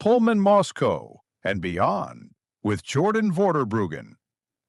Pullman, Moscow, and beyond with Jordan Vorderbruggen,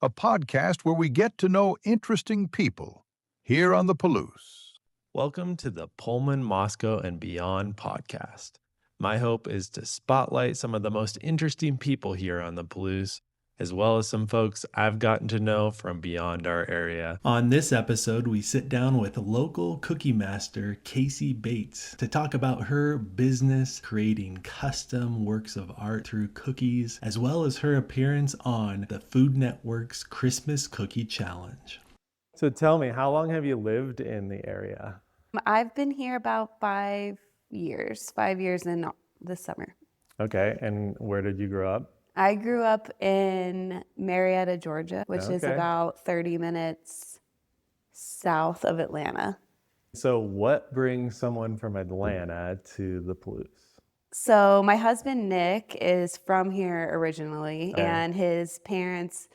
a podcast where we get to know interesting people here on the Palouse. Welcome to the Pullman, Moscow, and Beyond podcast. My hope is to spotlight some of the most interesting people here on the Palouse, as well as some folks I've gotten to know from beyond our area. On this episode, we sit down with local cookie master Casey Bates to talk about her business creating custom works of art through cookies, as well as her appearance on the Food Network's Christmas Cookie Challenge. So tell me, how long have you lived in the area? I've been here about 5 years in this summer. Okay, and where did you grow up? I grew up in Marietta, Georgia, which is about 30 minutes south of Atlanta. So what brings someone from Atlanta to the Palouse? So my husband, Nick, is from here originally, and his parents,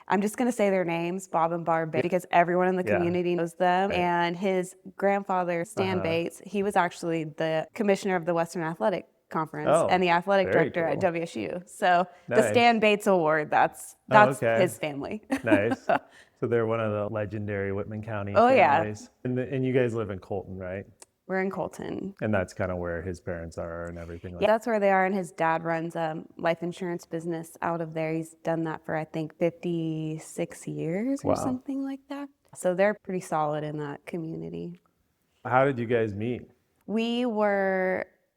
I'm just going to say their names, Bob and Barb Bates, because everyone in the community knows them. Right. And his grandfather, Stan Bates, he was actually the commissioner of the Western Athletic Conference and the athletic director at WSU. So the Stan Bates Award, that's his family. Nice. So they're one of the legendary Whitman County families. And you guys live in Colton, right? We're in Colton. And that's kind of where his parents are and everything. Yeah, that's where they are. And his dad runs a life insurance business out of there. He's done that for, I think, 56 years or something like that. So they're pretty solid in that community. How did you guys meet?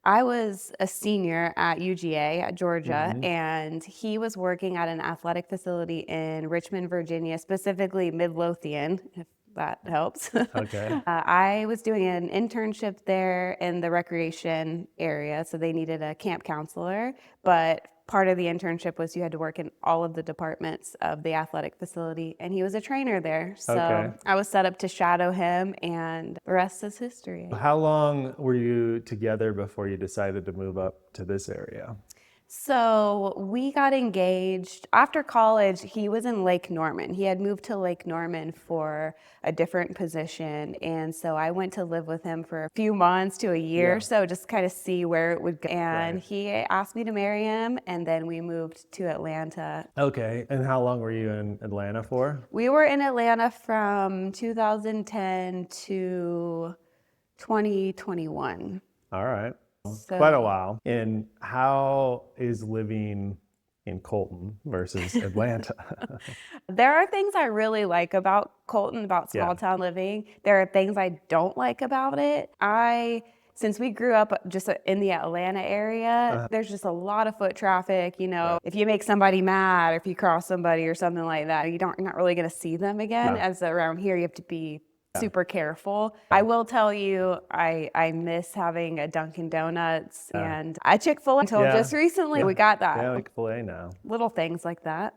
I was a senior at UGA at Georgia, and he was working at an athletic facility in Richmond, Virginia, specifically Midlothian, if that helps. Okay. I was doing an internship there in the recreation area, so they needed a camp counselor, but part of the internship was you had to work in all of the departments of the athletic facility, and he was a trainer there. So I was set up to shadow him, and the rest is history. How long were you together before you decided to move up to this area? So we got engaged after college. He was in Lake Norman. He had moved to Lake Norman for a different position. And so I went to live with him for a few months to a year or so, just kind of see where it would go. And he asked me to marry him, and then we moved to Atlanta. Okay. And how long were you in Atlanta for? We were in Atlanta from 2010 to 2021. All right. So, quite a while. And how is living in Colton versus Atlanta? There are things I really like about Colton, about small town living. There are things I don't like about it. Since we grew up just in the Atlanta area, there's just a lot of foot traffic. You know, if you make somebody mad, or if you cross somebody or something like that, you're not really going to see them again. As around here, you have to be super careful. I will tell you, I miss having a Dunkin' Donuts and a Chick-fil-A until just recently we got that. Yeah, like Chick-fil-A now. Little things like that.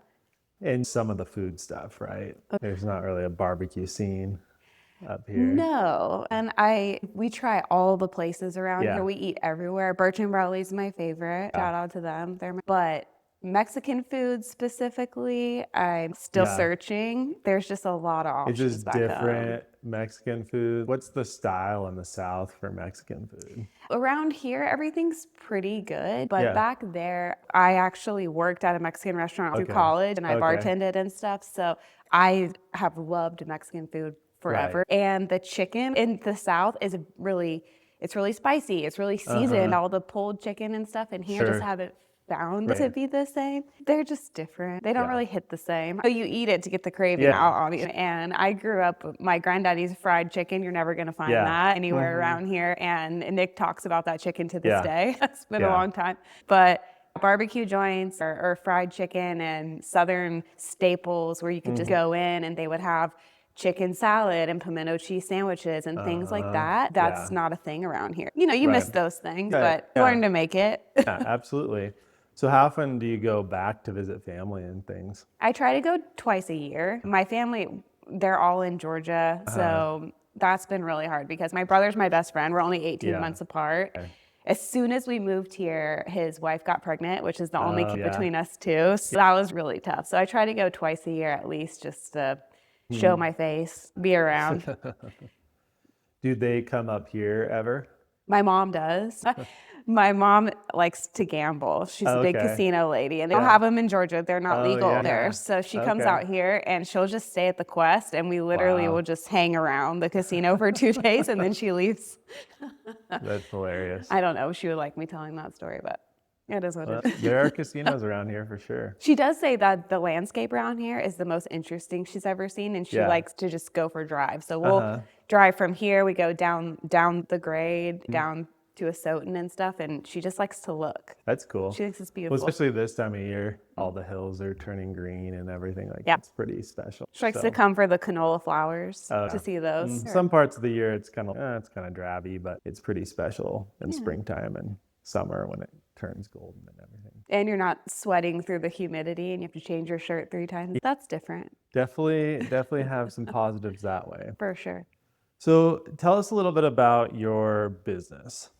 And some of the food stuff, right? There's not really a barbecue scene up here. No, and we try all the places around here. We eat everywhere. Birch and Bradley's my favorite. Shout out to them. But Mexican food specifically, I'm still searching. There's just a lot of options. It's just different Mexican food. What's the style in the South for Mexican food? Around here, everything's pretty good. But back there, I actually worked at a Mexican restaurant through college, and I bartended and stuff. So I have loved Mexican food forever. And the chicken in the South is really spicy. It's really seasoned, all the pulled chicken and stuff. And here just haven't found to be the same. They're just different. They don't really hit the same. So you eat it to get the craving out on you. And I grew up, my granddaddy's fried chicken. You're never going to find that anywhere around here. And Nick talks about that chicken to this day. It's been a long time. But barbecue joints or fried chicken and Southern staples where you could just go in and they would have chicken salad and pimento cheese sandwiches and things like that. That's not a thing around here. You know, you miss those things, but learn to make it. Yeah, absolutely. So how often do you go back to visit family and things? I try to go twice a year. My family, they're all in Georgia, so that's been really hard because my brother's my best friend. We're only 18 months apart. Okay. As soon as we moved here, his wife got pregnant, which is the only kid between us two. So that was really tough. So I try to go twice a year at least just to show my face, be around. Do they come up here ever? My mom does. My mom likes to gamble. She's a big casino lady, and they don't have them in Georgia. They're not legal there. So she comes out here and she'll just stay at the Quest, and we literally will just hang around the casino for 2 days and then she leaves. That's hilarious. I don't know if she would like me telling that story, but it is what it is. There are casinos around here for sure. She does say that the landscape around here is the most interesting she's ever seen, and she likes to just go for drives. So we'll drive from here. We go down the grade, down to a Soton and stuff, and she just likes to look. That's cool. She thinks it's beautiful. Well, especially this time of year, all the hills are turning green and everything. It's pretty special. She likes to come for the canola flowers to see those. Some parts of the year it's kind of drabby, but it's pretty special in springtime and summer when it turns golden and everything. And you're not sweating through the humidity and you have to change your shirt 3 times. That's different. Definitely have some positives that way. For sure. So tell us a little bit about your business.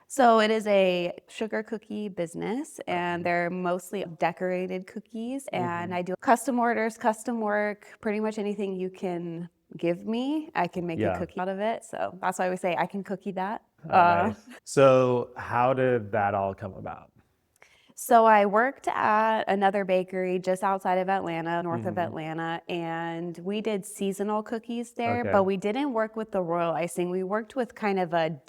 So it is a sugar cookie business, and they're mostly decorated cookies. And I do custom orders, custom work, pretty much anything you can give me, I can make a cookie out of it. So that's why we say I can cookie that. Nice. So how did that all come about? So I worked at another bakery just outside of Atlanta, north of Atlanta, and we did seasonal cookies there, but we didn't work with the royal icing. We worked with kind of a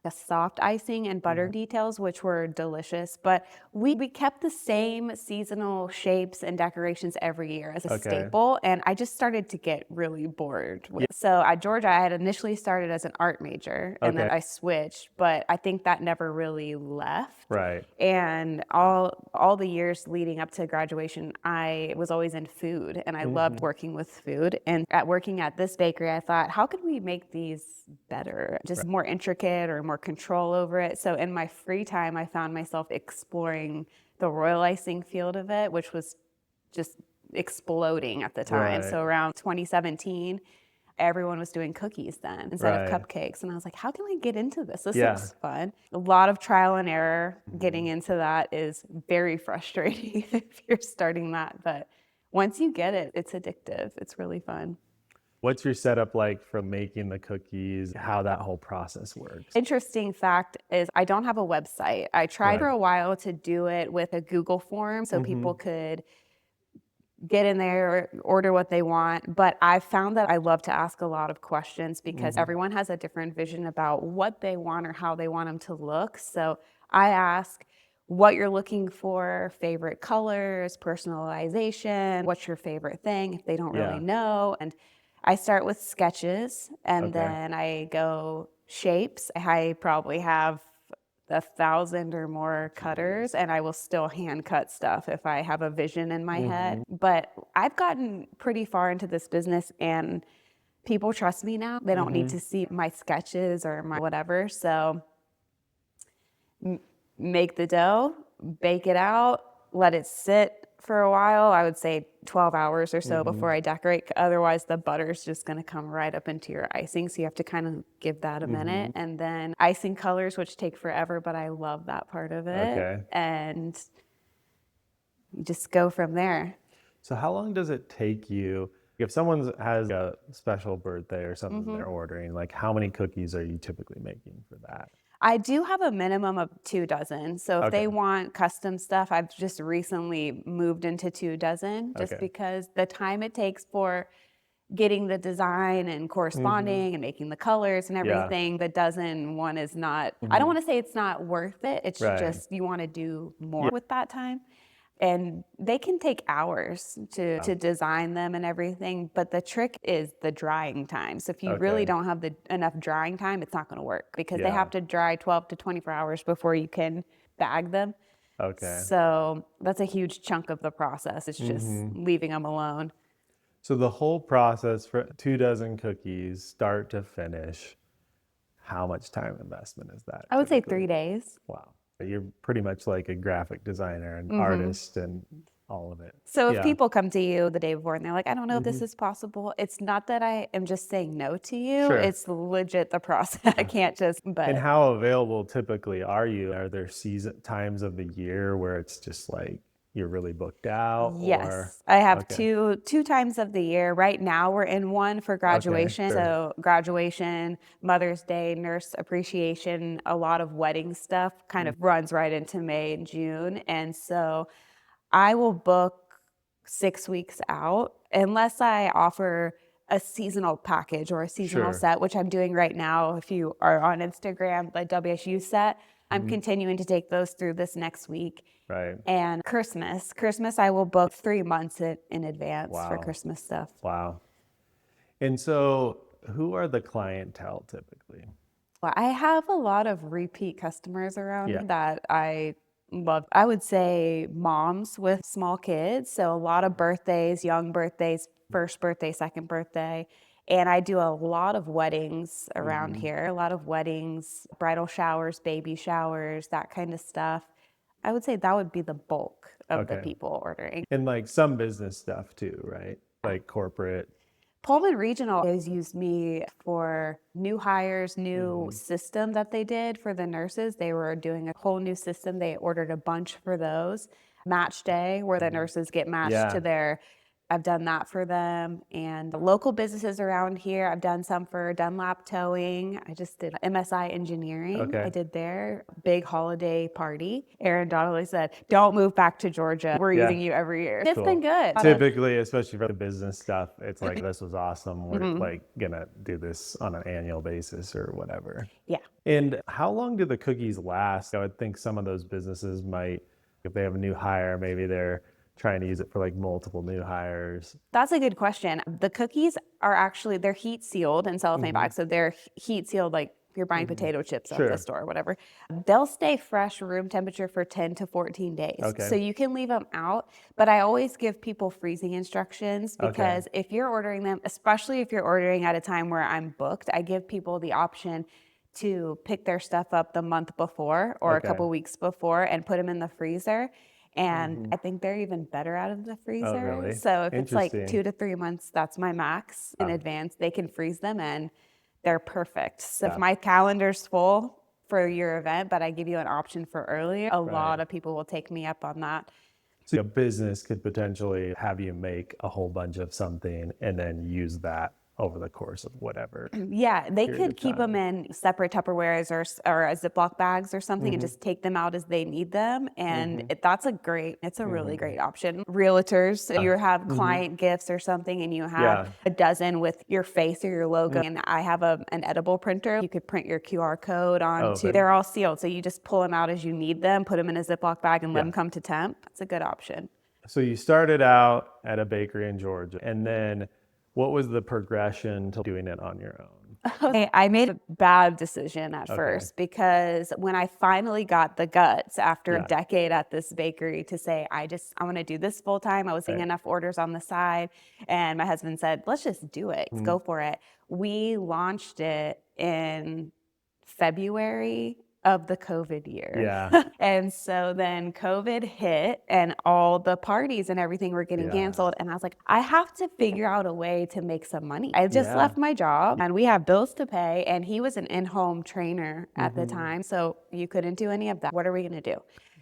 soft icing and butter details, which were delicious. But we kept the same seasonal shapes and decorations every year as a staple. And I just started to get really bored with it. So at Georgia, I had initially started as an art major and then I switched, but I think that never really left. Right. And all the years leading up to graduation, I was always in food and I loved working with food. And working at this bakery, I thought, how could we make these better? Just more intricate or more control over it. So in my free time, I found myself exploring the royal icing field of it, which was just exploding at the time. So around 2017, everyone was doing cookies then instead of cupcakes. And I was like, how can I get into this? This looks fun. A lot of trial and error. Getting into that is very frustrating if you're starting that. But once you get it, it's addictive. It's really fun. What's your setup like for making the cookies, how that whole process works? Interesting fact is I don't have a website. I tried for a while to do it with a Google form so people could get in there, order what they want. But I found that I love to ask a lot of questions because everyone has a different vision about what they want or how they want them to look. So I ask what you're looking for, favorite colors, personalization, what's your favorite thing if they don't really know. And I start with sketches and then I go shapes. I probably have 1,000 or more cutters and I will still hand cut stuff if I have a vision in my head. But I've gotten pretty far into this business and people trust me now. They don't need to see my sketches or my whatever. So make the dough, bake it out, let it sit for a while. I would say 12 hours or so before I decorate. Otherwise, the butter's just going to come right up into your icing. So you have to kind of give that a minute. And then icing colors, which take forever, but I love that part of it. And you just go from there. So how long does it take you, if someone has a special birthday or something they're ordering, like how many cookies are you typically making for that? I do have a minimum of 2 dozen. So if they want custom stuff, I've just recently moved into 2 dozen just because the time it takes for getting the design and corresponding and making the colors and everything, the dozen one is not, I don't want to say it's not worth it. It's just you want to do more with that time. And they can take hours to design them and everything, but the trick is the drying time. So if you really don't have enough drying time, it's not going to work because they have to dry 12 to 24 hours before you can bag them. So that's a huge chunk of the process. It's just leaving them alone. So the whole process for 2 dozen cookies, start to finish, how much time investment is that? I would say 3 days. Wow. You're pretty much like a graphic designer and artist and all of it. So if people come to you the day before and they're like, I don't know if this is possible, it's not that I am just saying no to you. It's legit the process. I can't just, but. And how available typically are you? Are there times of the year where it's just like you're really booked out? Yes, I have Okay. two times of the year. Right now we're in one for graduation. Okay, sure. So graduation, Mother's Day, nurse appreciation, a lot of wedding stuff kind of runs right into May and June. And so I will book 6 weeks out unless I offer a seasonal package or a seasonal Sure. set, which I'm doing right now. If you are on Instagram, the WSU set, I'm continuing to take those through this next week. Right. And Christmas, I will book 3 months in advance for Wow. Christmas stuff. Wow. And so who are the clientele typically? Well, I have a lot of repeat customers around Yeah. that I love. I would say moms with small kids. So a lot of birthdays, young birthdays, first birthday, second birthday. And I do a lot of weddings around here, a lot of weddings, bridal showers, baby showers, that kind of stuff. I would say that would be the bulk of the Okay. people ordering. And like some business stuff too, right? Like corporate. Pullman Regional has used me for new hires, new system that they did for the nurses. They were doing a whole new system. They ordered a bunch for those. Match day, where the nurses get matched to their, I've done that for them. And the local businesses around here, I've done some for Dunlap Towing. I just did MSI Engineering. Okay. I did their big holiday party. Aaron Donnelly said, don't move back to Georgia. We're using you every year. It's been good. Typically, especially for the business stuff, it's like, this was awesome. We're like gonna do this on an annual basis or whatever. Yeah. And how long do the cookies last? I would think some of those businesses might, if they have a new hire, maybe they're trying to use it for like multiple new hires. That's a good question. The cookies are actually, they're heat sealed in cellophane bags. So they're heat sealed like if you're buying potato chips at the store or whatever. They'll stay fresh room temperature for 10 to 14 days. Okay. So you can leave them out, but I always give people freezing instructions because if you're ordering them, especially if you're ordering at a time where I'm booked, I give people the option to pick their stuff up the month before or a couple weeks before and put them in the freezer. And I think they're even better out of the freezer. Really? So if it's like Interesting. 2 to 3 months, that's my max in advance. They can freeze them and they're perfect. So if my calendar's full for your event, but I give you an option for earlier, a lot of people will take me up on that. So a business could potentially have you make a whole bunch of something and then use that over the course of whatever. Yeah, they could keep them in separate Tupperwares or Ziploc bags or something and just take them out as they need them. And that's it's a really great option. Realtors, you have client gifts or something and you have a dozen with your face or your logo. And I have an edible printer. You could print your QR code onto, they're all sealed. So you just pull them out as you need them, put them in a Ziploc bag and let them come to temp. It's a good option. So you started out at a bakery in Georgia, and then what was the progression to doing it on your own? Okay, I made a bad decision at first because when I finally got the guts after a decade at this bakery to say, I want to do this full time. I was seeing enough orders on the side. And my husband said, let's just do it. Let's go for it. We launched it in February of the COVID year. Yeah. And so then COVID hit and all the parties and everything were getting canceled. And I was like, I have to figure out a way to make some money. I just left my job and we have bills to pay. And he was an in-home trainer at the time. So you couldn't do any of that. What are we going to do?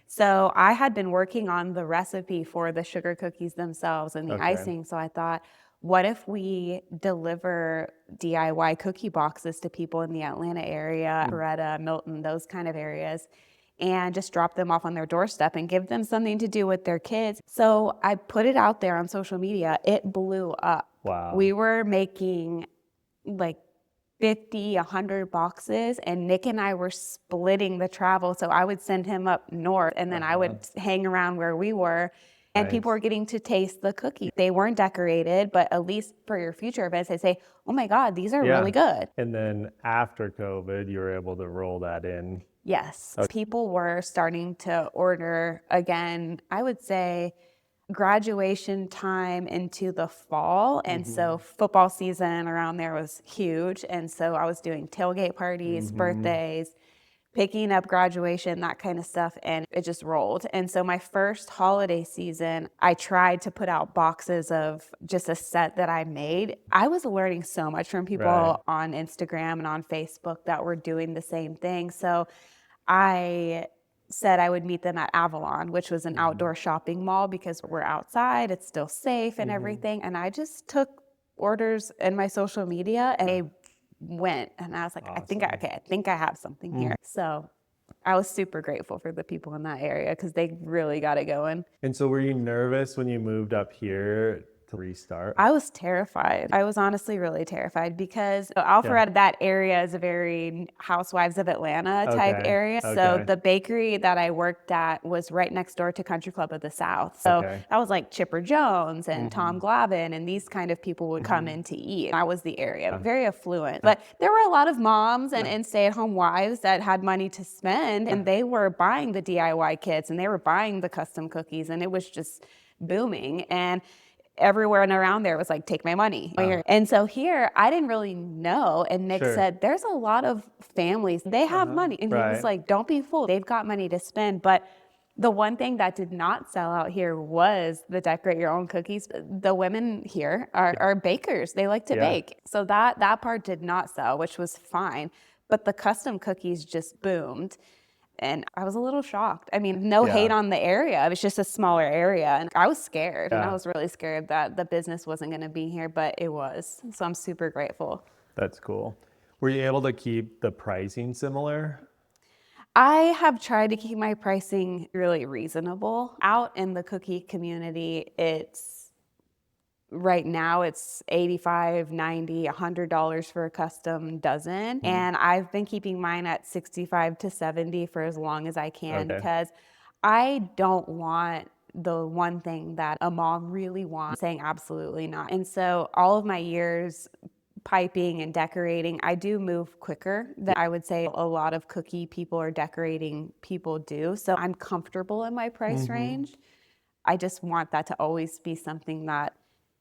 So I had been working on the recipe for the sugar cookies themselves and the icing. So I thought, what if we deliver DIY cookie boxes to people in the Atlanta area, Coretta, Milton, those kind of areas, and just drop them off on their doorstep and give them something to do with their kids? So I put it out there on social media. It blew up. Wow. We were making like 50, 100 boxes, and Nick and I were splitting the travel. So I would send him up north, and then I would hang around where we were. And people were getting to taste the cookie. They weren't decorated, but at least for your future events, they say, oh my God, these are really good. And then after COVID, you were able to roll that in. Yes. People were starting to order again, I would say graduation time into the fall. And so football season around there was huge. And so I was doing tailgate parties, birthdays, picking up graduation, that kind of stuff, and it just rolled. And so my first holiday season, I tried to put out boxes of just a set that I made. I was learning so much from people on Instagram and on Facebook that were doing the same thing. So I said I would meet them at Avalon, which was an outdoor shopping mall, because we're outside, it's still safe and everything. And I just took orders in my social media and they went, and I was like, I think I have something here. So I was super grateful for the people in that area because they really got it going. And so were you nervous when you moved up here to restart? I was terrified. I was honestly really terrified because Alpharetta, that area is a very Housewives of Atlanta type area. So the bakery that I worked at was right next door to Country Club of the South. So that was like Chipper Jones and Tom Glavine, and these kind of people would come in to eat. That was the area, very affluent. But there were a lot of moms and stay-at-home wives that had money to spend, and they were buying the DIY kits and they were buying the custom cookies, and it was just booming. And everywhere and around there was like, take my money. And so here, I didn't really know. And Nick said, there's a lot of families, they have money. And he was like, don't be fooled. They've got money to spend. But the one thing that did not sell out here was the decorate your own cookies. The women here are bakers. They like to bake. So that part did not sell, which was fine. But the custom cookies just boomed. And I was a little shocked. I mean, no hate on the area. It was just a smaller area. And I was scared. And I was really scared that the business wasn't going to be here, but it was. So I'm super grateful. That's cool. Were you able to keep the pricing similar? I have tried to keep my pricing really reasonable. Out in the cookie community, right now it's $85, $90, $100 for a custom dozen. And I've been keeping mine at $65 to $70 for as long as I can because I don't want the one thing that a mom really wants, saying absolutely not. And so all of my years piping and decorating, I do move quicker than I would say a lot of cookie people or decorating people do. So I'm comfortable in my price range. I just want that to always be something that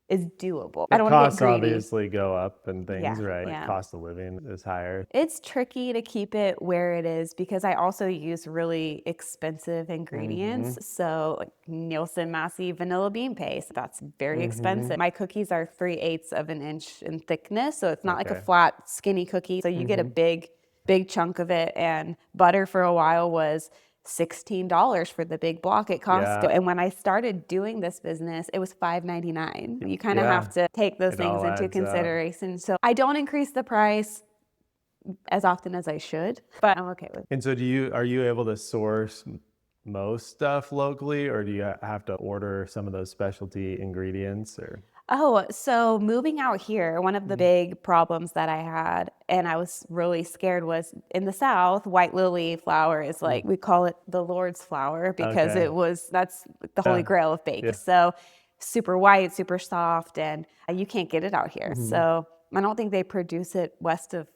is doable. I don't want to get greedy. Costs obviously go up and things, right? Cost of living is higher. It's tricky to keep it where it is because I also use really expensive ingredients. So like Nielsen Massey vanilla bean paste, that's very expensive. My cookies are 3/8 of an inch in thickness. So it's not like a flat, skinny cookie. So you get a big chunk of it. And butter for a while was $16 for the big block at Costco. And when I started doing this business, it was $5.99. You kind of have to take those things into consideration. So I don't increase the price as often as I should, but I'm okay with it. And so are you able to source most stuff locally, or do you have to order some of those specialty ingredients? Or So moving out here, one of the big problems that I had, and I was really scared, was in the South, white lily flour is like, we call it the Lord's flour because that's the holy grail of bake. So super white, super soft, and you can't get it out here. So I don't think they produce it west of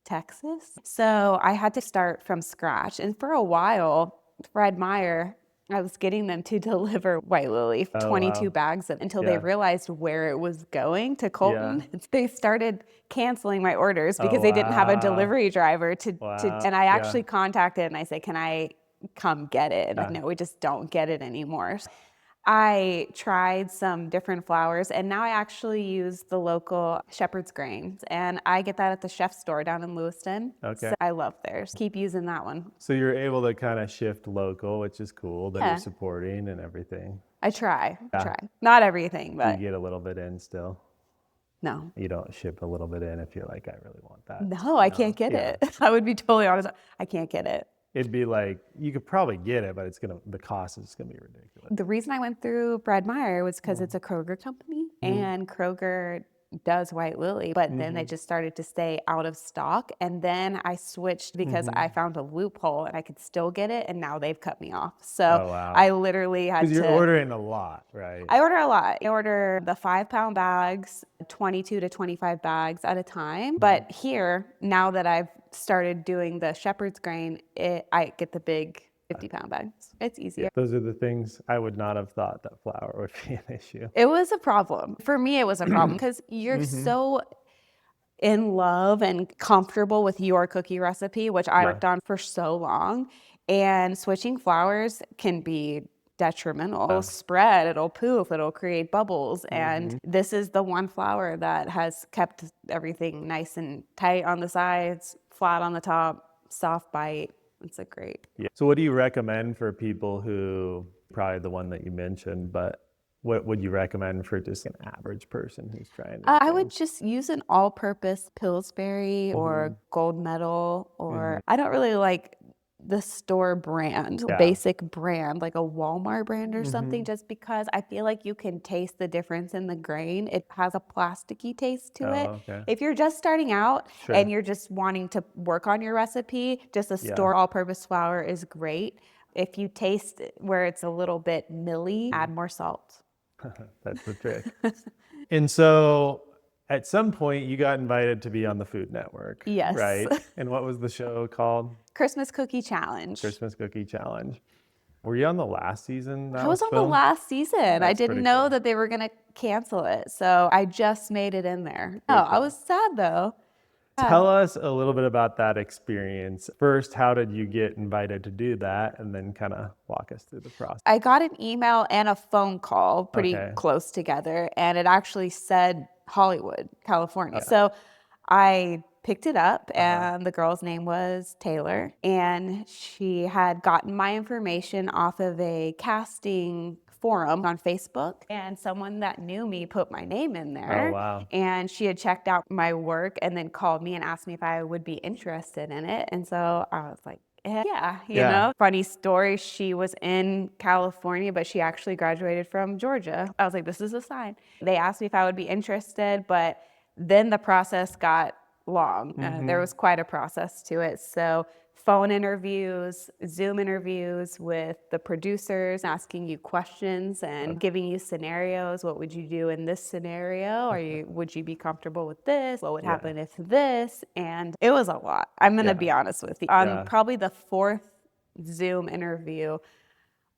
Texas. So I had to start from scratch. And for a while, Fred Meyer, I was getting them to deliver white lily, 22 bags until they realized where it was going to Colton. They started canceling my orders because they didn't have a delivery driver and I actually contacted and I said, can I come get it? And like, no, we just don't get it anymore. I tried some different flours, and now I actually use the local shepherd's grains, and I get that at the chef store down in Lewiston. So I love theirs. Keep using that one. So you're able to kind of shift local, which is cool that you're supporting and everything. I try. Not everything, but you get a little bit in still. No. You don't ship a little bit in if you're like, I really want that. No, I can't get it. I would be totally honest. I can't get it. It'd be like, you could probably get it, but the cost is gonna be ridiculous. The reason I went through Fred Meyer was because it's a Kroger company, and Kroger does white lily, but then they just started to stay out of stock. And then I switched because I found a loophole and I could still get it, and now they've cut me off. So I literally had to. Because you're ordering a lot, right? I order a lot. I order the 5-pound bags, 22 to 25 bags at a time. But here, now that I've started doing the shepherd's grain, I get the big 50-pound bags. It's easier. Those are the things I would not have thought that flour would be an issue. It was a problem. For me, it was a problem because you're so in love and comfortable with your cookie recipe, which I worked on for so long. And switching flours can be detrimental. It'll spread, it'll poof, it'll create bubbles. And this is the one flour that has kept everything nice and tight on the sides, flat on the top, soft bite. It's a great. Yeah. So what do you recommend for people who, probably the one that you mentioned, but what would you recommend for just an average person who's trying to I would just use an all-purpose Pillsbury or Gold Medal, or I don't really like the store brand, basic brand, like a Walmart brand or something, just because I feel like you can taste the difference in the grain. It has a plasticky taste to it. Okay. If you're just starting out and you're just wanting to work on your recipe, just a store all-purpose flour is great. If you taste where it's a little bit milly, add more salt. That's the trick. And so at some point you got invited to be on the Food Network. Yes. Right? And what was the show called? Christmas Cookie Challenge. Christmas Cookie Challenge. Were you on the last season? I was on the last season. I didn't know that they were going to cancel it. So I just made it in there. Oh, I was sad though. Tell us a little bit about that experience. First, how did you get invited to do that? And then kind of walk us through the process. I got an email and a phone call pretty close together, and it actually said Hollywood, California. So I picked it up, and the girl's name was Taylor, and she had gotten my information off of a casting forum on Facebook, and someone that knew me put my name in there. Oh, wow. And she had checked out my work and then called me and asked me if I would be interested in it. And so I was like, yeah, you know. Funny story, she was in California, but she actually graduated from Georgia. I was like, this is a sign. They asked me if I would be interested, but then the process got long. There was quite a process to it. So phone interviews, Zoom interviews with the producers, asking you questions and giving you scenarios. What would you do in this scenario? Would you be comfortable with this? What would happen if this? And it was a lot. I'm going to be honest with you. On probably the fourth Zoom interview,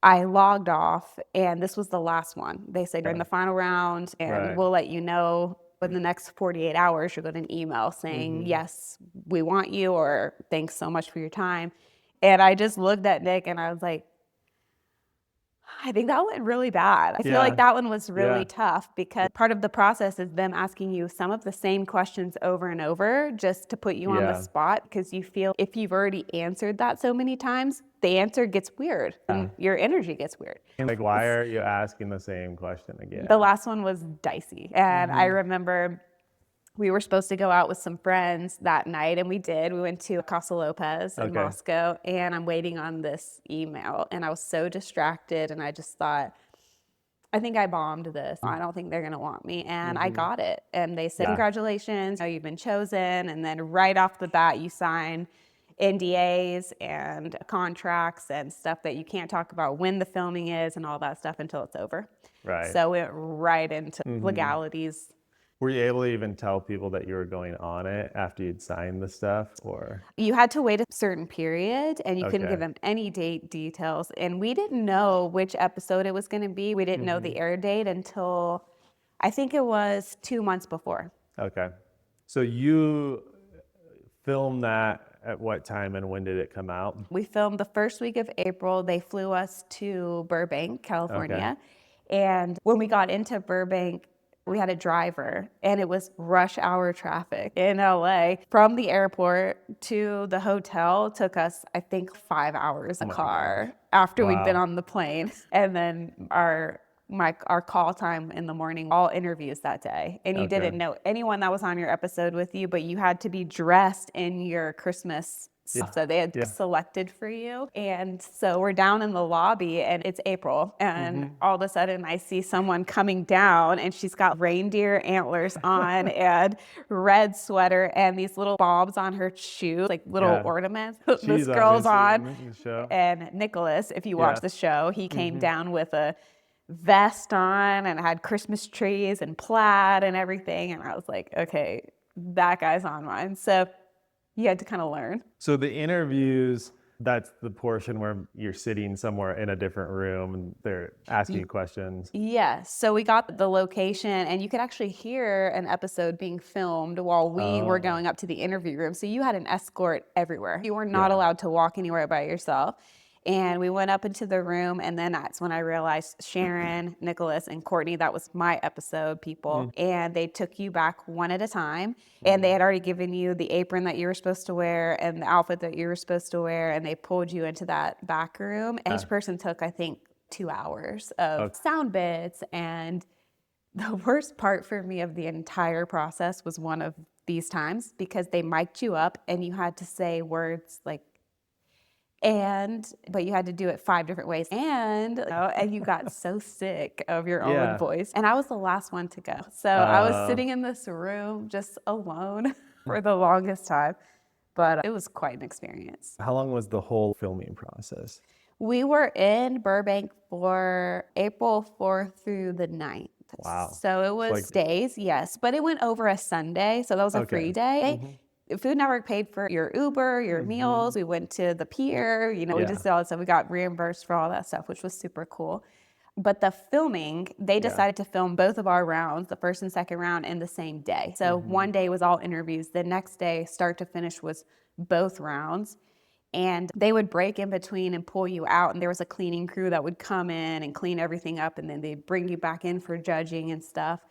I logged off, and this was the last one. They said, you're in the final round, and we'll let you know in the next 48 hours. You'll get an email saying, yes, we want you, or thanks so much for your time. And I just looked at Nick, and I was like, I think that went really bad. I feel like that one was really tough, because part of the process is them asking you some of the same questions over and over just to put you on the spot, because you feel if you've already answered that so many times, the answer gets weird and your energy gets weird. And like, why are you asking the same question again? The last one was dicey. And I remember we were supposed to go out with some friends that night, and we did. We went to Casa Lopez in Moscow, and I'm waiting on this email, and I was so distracted, and I just thought, I think I bombed this. I don't think they're gonna want me, and I got it. And they said, congratulations, you've been chosen. And then right off the bat, you sign NDAs and contracts and stuff that you can't talk about when the filming is and all that stuff until it's over. Right. So we went right into legalities. Were you able to even tell people that you were going on it after you'd signed the stuff, or? You had to wait a certain period, and you couldn't give them any date details. And we didn't know which episode it was going to be. We didn't know the air date until I think it was 2 months before. Okay. So you filmed that at what time, and when did it come out? We filmed the first week of April. They flew us to Burbank, California. And when we got into Burbank, we had a driver, and it was rush hour traffic in LA. From the airport to the hotel took us, I think, 5 hours in a car after we'd been on the plane. And then our call time in the morning, all interviews that day. And you didn't know anyone that was on your episode with you, but you had to be dressed in your Christmas stuff. So they had selected for you. And so we're down in the lobby, and it's April. And all of a sudden I see someone coming down, and she's got reindeer antlers on and red sweater and these little bobs on her shoes, like little ornaments. This girl's on. And Nicholas, if you watch the show, he came down with a vest on and had Christmas trees and plaid and everything. And I was like, okay, that guy's on mine. So you had to kind of learn. So the interviews, that's the portion where you're sitting somewhere in a different room and they're asking you questions. Yes. So we got the location, and you could actually hear an episode being filmed while we were going up to the interview room. So you had an escort everywhere. You were not allowed to walk anywhere by yourself. And we went up into the room, and then that's when I realized Sharon, Nicholas, and Courtney, that was my episode people. And they took you back one at a time. And they had already given you the apron that you were supposed to wear and the outfit that you were supposed to wear. And they pulled you into that back room. And each person took, I think, 2 hours of sound bits. And the worst part for me of the entire process was one of these times, because they mic'd you up and you had to say words like, but you had to do it 5 different ways. And you got so sick of your own voice. And I was the last one to go. So I was sitting in this room just alone for the longest time. But it was quite an experience. How long was the whole filming process? We were in Burbank for April 4th through the 9th. Wow. So it was days, yes. But it went over a Sunday. So that was a free day. Food Network paid for your Uber, your meals. We went to the pier, we just did all that stuff. We got reimbursed for all that stuff, which was super cool. But the filming, they decided to film both of our rounds, the first and second round, in the same day. So one day was all interviews. The next day, start to finish, was both rounds. And they would break in between and pull you out. And there was a cleaning crew that would come in and clean everything up. And then they'd bring you back in for judging and stuff.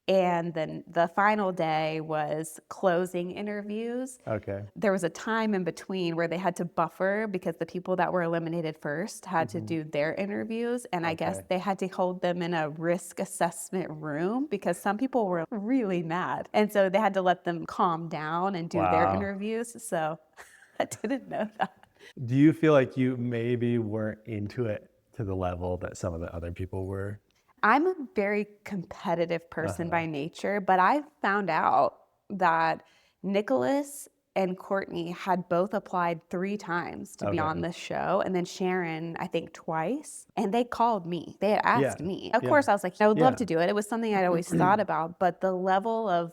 And then the final day was closing interviews. Okay. There was a time in between where they had to buffer because the people that were eliminated first had to do their interviews. And I guess they had to hold them in a risk assessment room because some people were really mad. And so they had to let them calm down and do their interviews. So I didn't know that. Do you feel like you maybe weren't into it to the level that some of the other people were? I'm a very competitive person by nature, but I found out that Nicholas and Courtney had both applied 3 times to be on this show. And then Sharon, I think twice. And they called me. They had asked me. Of course, I was like, I would love to do it. It was something I'd always thought about. But the level of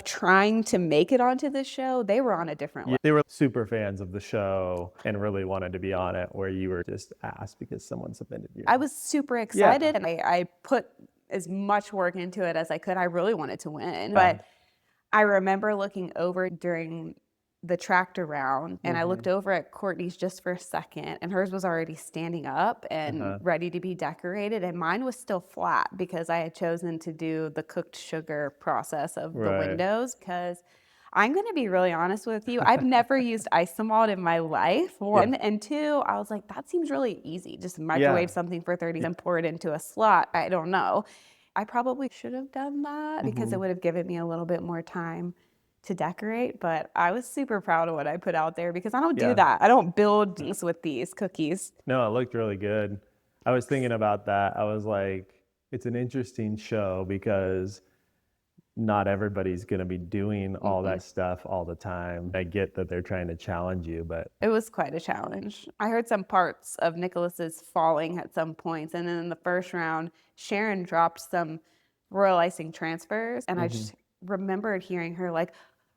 trying to make it onto the show, they were on a different level. They were super fans of the show and really wanted to be on it, where you were just asked because someone submitted you. I was super excited, and I put as much work into it as I could. I really wanted to win. But I remember looking over during the tractor round, and I looked over at Courtney's just for a second, and hers was already standing up and ready to be decorated, and mine was still flat because I had chosen to do the cooked sugar process of the windows. Because I'm going to be really honest with you, I've never used isomalt in my life. 1, and 2, I was like, that seems really easy. Just microwave something for 30 and pour it into a slot. I don't know. I probably should have done that because it would have given me a little bit more time to decorate, but I was super proud of what I put out there because I don't do that. I don't build things with these cookies. No, it looked really good. I was thinking about that. I was like, it's an interesting show because not everybody's going to be doing all that stuff all the time. I get that they're trying to challenge you, but it was quite a challenge. I heard some parts of Nicholas's falling at some points, and then in the first round, Sharon dropped some royal icing transfers, and I just remembered hearing her like,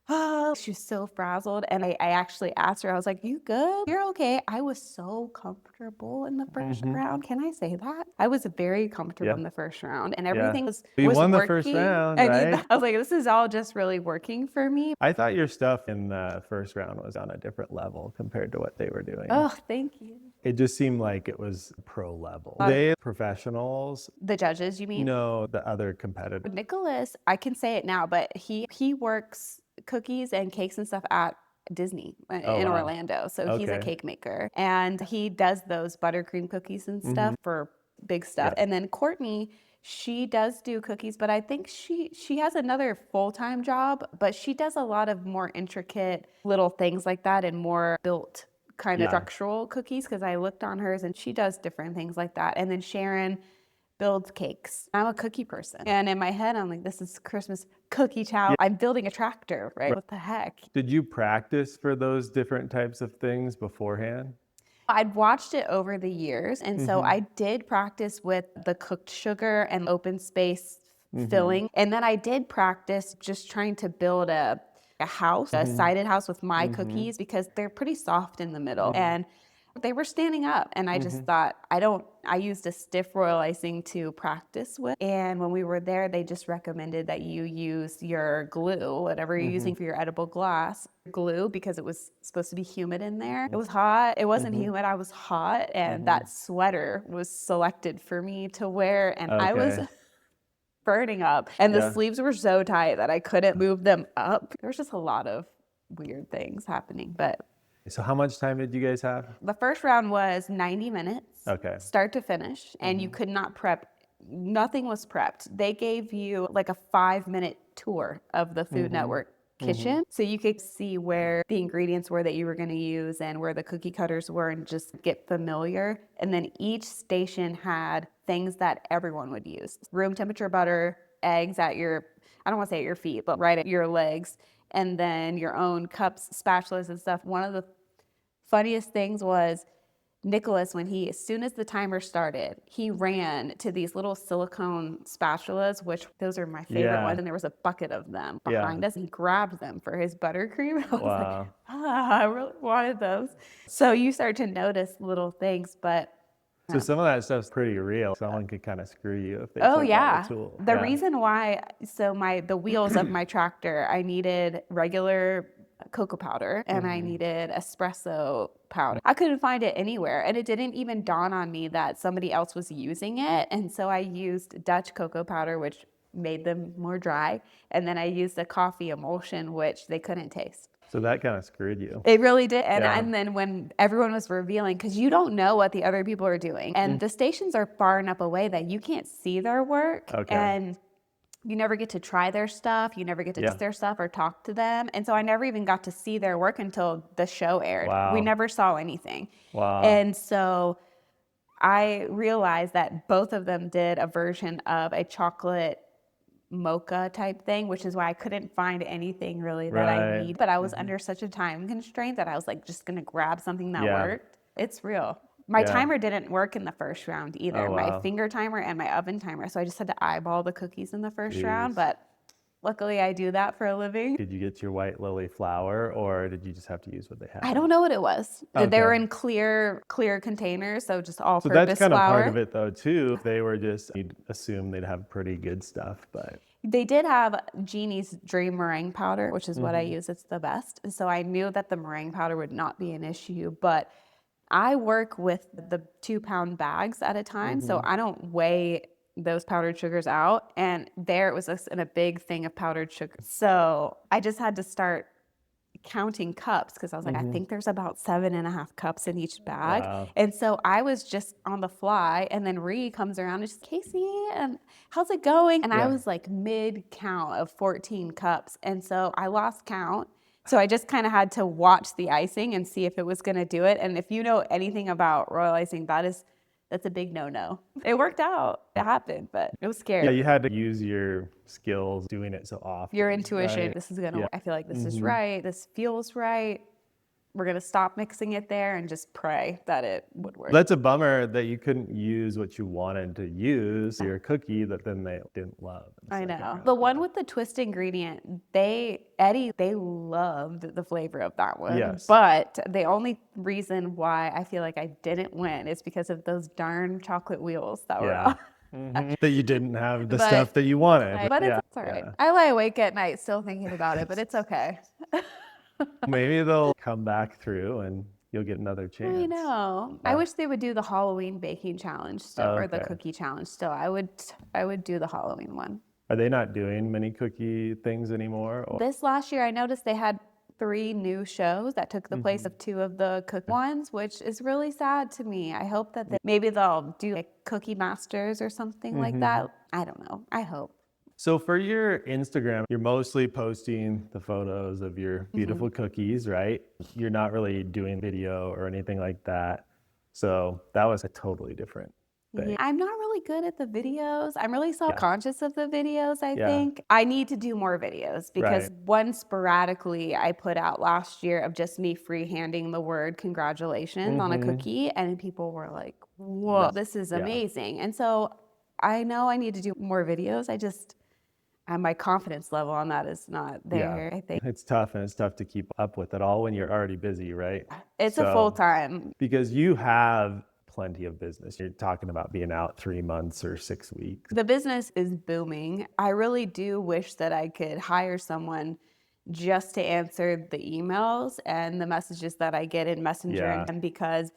oh, she was so frazzled. And I actually asked her, I was like, you good? You're okay. I was so comfortable in the first round. Can I say that? I was very comfortable in the first round, and everything was you won working. The first round, right? I was like, this is all just really working for me. I thought your stuff in the first round was on a different level compared to what they were doing. Oh, thank you. It just seemed like it was pro level. They professionals. The judges, you mean? No, the other competitors. Nicholas, I can say it now, but he works cookies and cakes and stuff at Disney in Orlando. So he's a cake maker, and he does those buttercream cookies and stuff for big stuff. And then Courtney, she does do cookies, but I think she has another full-time job, but she does a lot of more intricate little things like that and more built kind of structural cookies, because I looked on hers and she does different things like that. And then Sharon builds cakes. I'm a cookie person. And in my head, I'm like, this is Christmas cookie chow. I'm building a tractor, right? What the heck? Did you practice for those different types of things beforehand? I'd watched it over the years. And so I did practice with the cooked sugar and open space filling. And then I did practice just trying to build a house, a sided house with my cookies, because they're pretty soft in the middle. And They were standing up, and I just thought, I used a stiff royal icing to practice with. And when we were there, they just recommended that you use your glue, whatever you're using for your edible glass glue, because it was supposed to be humid in there. It was hot. It wasn't humid. I was hot. And that sweater was selected for me to wear. And I was burning up. And the sleeves were so tight that I couldn't move them up. There was just a lot of weird things happening, but. So how much time did you guys have? The first round was 90 minutes, start to finish, and you could not prep. Nothing was prepped. They gave you like a 5-minute tour of the Food Network kitchen, so you could see where the ingredients were that you were going to use and where the cookie cutters were, and just get familiar. And then each station had things that everyone would use. Room temperature butter, eggs at your, I don't want to say at your feet, but right at your legs, and then your own cups, spatulas and stuff. One of the funniest things was Nicholas, as soon as the timer started, he ran to these little silicone spatulas, which those are my favorite ones, and there was a bucket of them behind us. He grabbed them for his buttercream. I was like, I really wanted those. So you start to notice little things, but so some of that stuff's pretty real. Someone could kind of screw you if they took all the tool. The reason why, the wheels of my tractor, I needed regular cocoa powder and I needed espresso powder. I couldn't find it anywhere, and it didn't even dawn on me that somebody else was using it. And so I used Dutch cocoa powder, which made them more dry, and then I used a coffee emulsion, which they couldn't taste. So that kind of screwed you. It really did. And then when everyone was revealing, because you don't know what the other people are doing, and the stations are far enough away that you can't see their work, and you never get to try their stuff. You never get to taste their stuff or talk to them. And so I never even got to see their work until the show aired. We never saw anything. And so I realized that both of them did a version of a chocolate mocha type thing, which is why I couldn't find anything really that I need. But I was under such a time constraint that I was like just going to grab something that worked. It's real. My timer didn't work in the first round either. My finger timer and my oven timer. So I just had to eyeball the cookies in the first round. But luckily I do that for a living. Did you get your white lily flour, or did you just have to use what they had? I don't know what it was. They were in clear containers, so just all-purpose flour. So that's kind of part of it though too. If they were just, you'd assume they'd have pretty good stuff, but. They did have Jeannie's Dream meringue powder, which is what I use. It's the best. And so I knew that the meringue powder would not be an issue, but I work with the 2-pound bags at a time, so I don't weigh those powdered sugars out. And there it was in a big thing of powdered sugar. So I just had to start counting cups, because I was like, I think there's about 7.5 cups in each bag. And so I was just on the fly, and then Ree comes around and she's, Casey, and how's it going? And I was like mid count of 14 cups. And so I lost count. So I just kind of had to watch the icing and see if it was going to do it. And if you know anything about royal icing, that's a big no-no. It worked out. It happened, but it was scary. Yeah, you had to use your skills doing it so often. Your intuition. This is going to work. I feel like this is right. This feels right. We're going to stop mixing it there and just pray that it would work. That's a bummer that you couldn't use what you wanted to use, your cookie that then they didn't love. I know. The one with the twist ingredient, they loved the flavor of that one. Yes. But the only reason why I feel like I didn't win is because of those darn chocolate wheels that were on. That you didn't have the stuff that you wanted. But it's all right. I lie awake at night still thinking about it, but it's okay. Maybe they'll come back through and you'll get another chance. I know. I wish they would do the Halloween baking challenge still, or the cookie challenge still. I would do the Halloween one. Are they not doing many cookie things anymore? Or? This last year, I noticed they had 3 new shows that took the place of 2 of the cookie ones, which is really sad to me. I hope that maybe they'll do like Cookie Masters or something like that. I don't know. I hope. So for your Instagram, you're mostly posting the photos of your beautiful cookies, right? You're not really doing video or anything like that. So that was a totally different thing. Yeah, I'm not really good at the videos. I'm really self-conscious of the videos, I think. I need to do more videos, because one sporadically I put out last year of just me freehanding the word congratulations on a cookie, and people were like, whoa, this is amazing. And so I know I need to do more videos. And my confidence level on that is not there, I think. It's tough, and it's tough to keep up with it all when you're already busy, right? It's a full time. Because you have plenty of business. You're talking about being out 3 months or 6 weeks. The business is booming. I really do wish that I could hire someone just to answer the emails and the messages that I get in Messenger. And because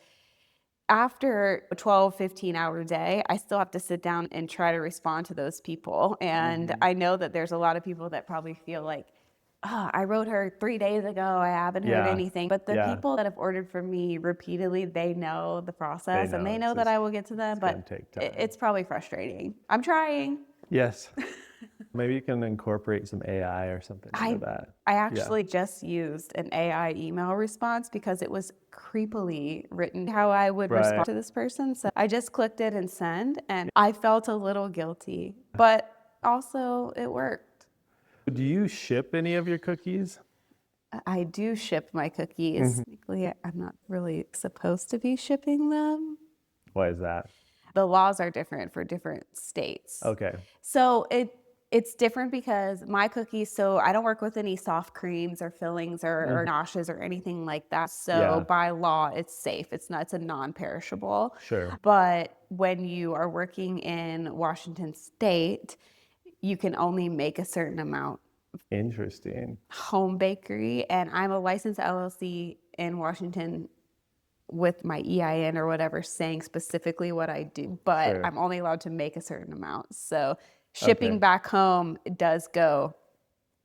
after a 12, 15-hour day, I still have to sit down and try to respond to those people. And I know that there's a lot of people that probably feel like, oh, I wrote her 3 days ago, I haven't heard anything. But the people that have ordered from me repeatedly, they know the process and they know that I will get to them, but it's probably frustrating. I'm trying. Yes. Maybe you can incorporate some AI or something like that. I actually just used an AI email response because it was creepily written how I would respond to this person. So I just clicked it and send, and I felt a little guilty, but also it worked. Do you ship any of your cookies? I do ship my cookies. I'm not really supposed to be shipping them. Why is that? The laws are different for different states. Okay. So it's different because my cookies, so I don't work with any soft creams or fillings or ganaches or anything like that. So by law, it's safe. It's a non-perishable. Sure. But when you are working in Washington State, you can only make a certain amount. Interesting. Home bakery, and I'm a licensed LLC in Washington with my EIN or whatever saying specifically what I do, but I'm only allowed to make a certain amount. So shipping back home does go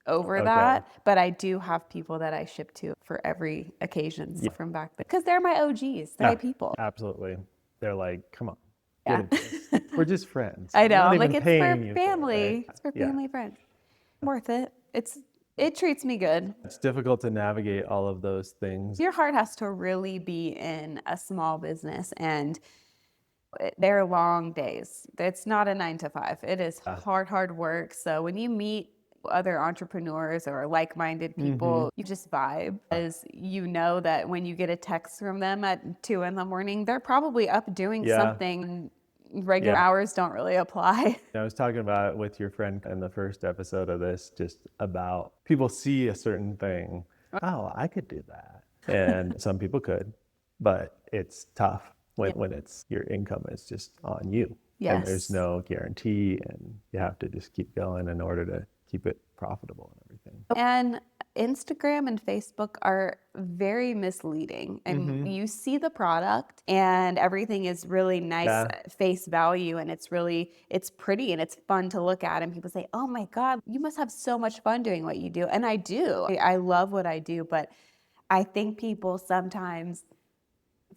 over that, but I do have people that I ship to for every occasion from back then because they're my OGs. They're my people. Absolutely. They're like, come on. We're just friends. I know. I'm like, it's for family. It's for family, friends. Worth it. It treats me good. It's difficult to navigate all of those things. Your heart has to really be in a small business, and they're long days. It's not a 9 to 5. It is hard work. So when you meet other entrepreneurs or like-minded people, you just vibe, as you know that when you get a text from them at 2 a.m, they're probably up doing something. Regular hours don't really apply. I was talking about it with your friend in the first episode of this, just about people see a certain thing. Oh, I could do that. And some people could, but it's tough when it's your income is just on you. Yes. And there's no guarantee, and you have to just keep going in order to keep it profitable and everything. And Instagram and Facebook are very misleading. And you see the product and everything is really nice face value, and it's pretty and it's fun to look at. And people say, oh my God, you must have so much fun doing what you do. And I do. I love what I do, but I think people sometimes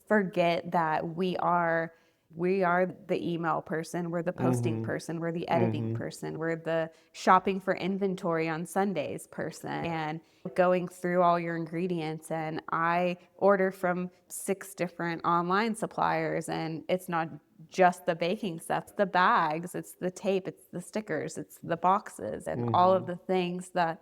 forget that we are the email person, we're the posting person, we're the editing person, we're the shopping for inventory on Sundays person, and going through all your ingredients. And I order from 6 different online suppliers, and it's not just the baking stuff, it's the bags, it's the tape, it's the stickers, it's the boxes, and all of the things that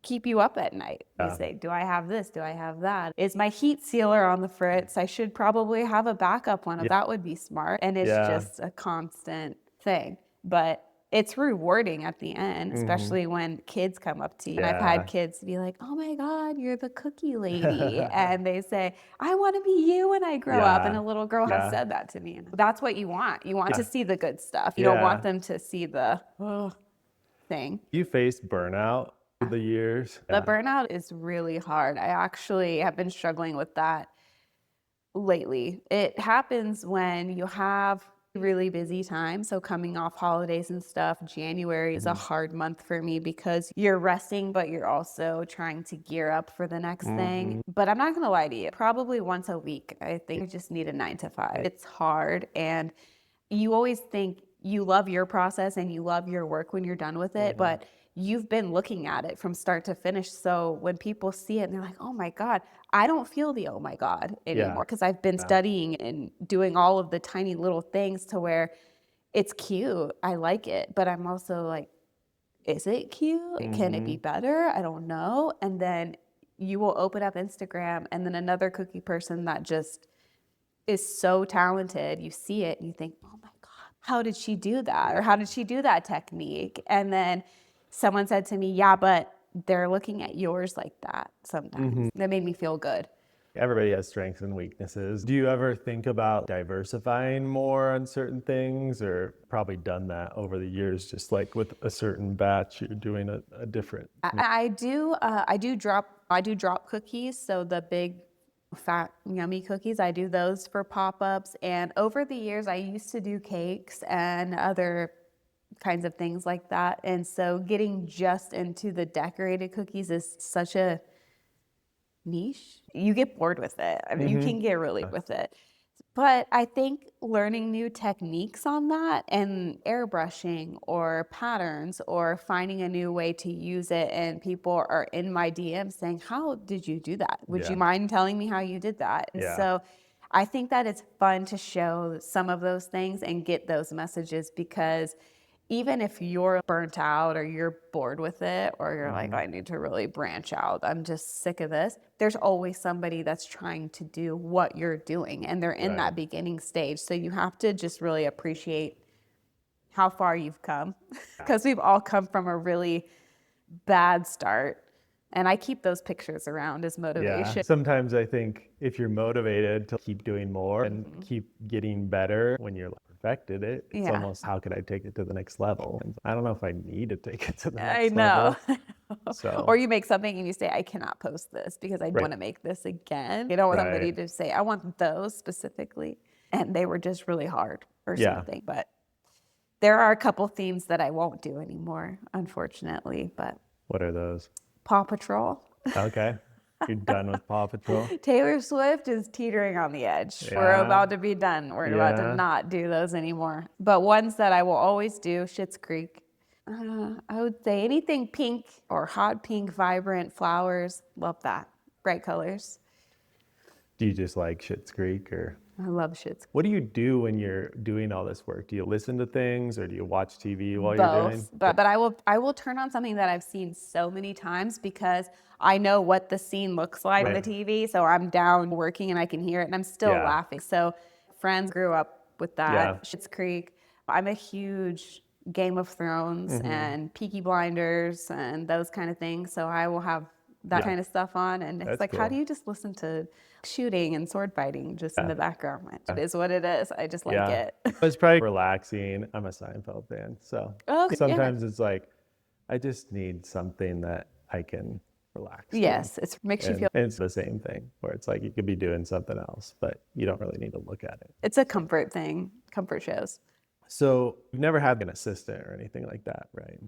keep you up at night. You say, do I have this? Do I have that? Is my heat sealer on the fritz? I should probably have a backup one. That would be smart. And it's just a constant thing. But it's rewarding at the end, especially when kids come up to you. And I've had kids be like, oh my God, you're the cookie lady. And they say, I want to be you when I grow up. And a little girl has said that to me. And that's what you want. You want to see the good stuff. You don't want them to see the thing. You faced burnout the years. The burnout is really hard. I actually have been struggling with that lately. It happens when you have really busy time. So coming off holidays and stuff, January is a hard month for me because you're resting, but you're also trying to gear up for the next thing. But I'm not going to lie to you. Probably once a week, I think I just need a 9 to 5. It's hard. And you always think you love your process and you love your work when you're done with it, but you've been looking at it from start to finish. So when people see it and they're like, oh my God, I don't feel the oh my God anymore because I've been studying and doing all of the tiny little things to where it's cute. I like it. But I'm also like, is it cute? Can it be better? I don't know. And then you will open up Instagram, and then another cookie person that just is so talented, you see it and you think, oh my God, how did she do that? Or how did she do that technique? And then someone said to me, yeah, but they're looking at yours like that sometimes. That made me feel good. Everybody has strengths and weaknesses. Do you ever think about diversifying more on certain things, or probably done that over the years, just like with a certain batch, you're doing a different? I do drop cookies. So the big fat yummy cookies, I do those for pop-ups. And over the years, I used to do cakes and other kinds of things like that. And so getting just into the decorated cookies is such a niche. You get bored with it. I mean, you can get really with it. But I think learning new techniques on that and airbrushing or patterns or finding a new way to use it, and people are in my DM saying, how did you do that? Would you mind telling me how you did that? And so I think that it's fun to show some of those things and get those messages, because even if you're burnt out or you're bored with it, or you're like, I need to really branch out, I'm just sick of this, there's always somebody that's trying to do what you're doing, and they're in that beginning stage. So you have to just really appreciate how far you've come, because we've all come from a really bad start. And I keep those pictures around as motivation. Yeah. Sometimes I think if you're motivated to keep doing more and keep getting better, when you're perfected it, it's almost, how could I take it to the next level? And I don't know if I need to take it to the next level. So. Or you make something and you say, I cannot post this because I want to make this again. You don't want somebody to say, I want those specifically. And they were just really hard or something. But there are a couple themes that I won't do anymore, unfortunately. But what are those? Paw Patrol. Okay. You're done with Paw Patrol? Taylor Swift is teetering on the edge. We're about to be done. We're about to not do those anymore. But ones that I will always do, Schitt's Creek. I would say anything pink or hot pink, vibrant flowers. Love that. Bright colors. Do you just like Schitt's Creek, or? I love Schitt's Creek. What do you do when you're doing all this work? Do you listen to things, or do you watch TV while Both, you're doing? But I will turn on something that I've seen so many times, because I know what the scene looks like on the TV. So I'm down working and I can hear it and I'm still laughing. So Friends, grew up with that. Schitt's Creek. I'm a huge Game of Thrones and Peaky Blinders and those kind of things. So I will have that kind of stuff on, and it's like, how do you just listen to shooting and sword fighting just in the background? It is what it is. I just like it. It's probably relaxing. I'm a Seinfeld fan, so sometimes it's like, I just need something that I can relax. Yes, it makes you feel. It's the same thing, where it's like you could be doing something else, but you don't really need to look at it. It's a comfort thing, comfort shows. So you've never had an assistant or anything like that, right?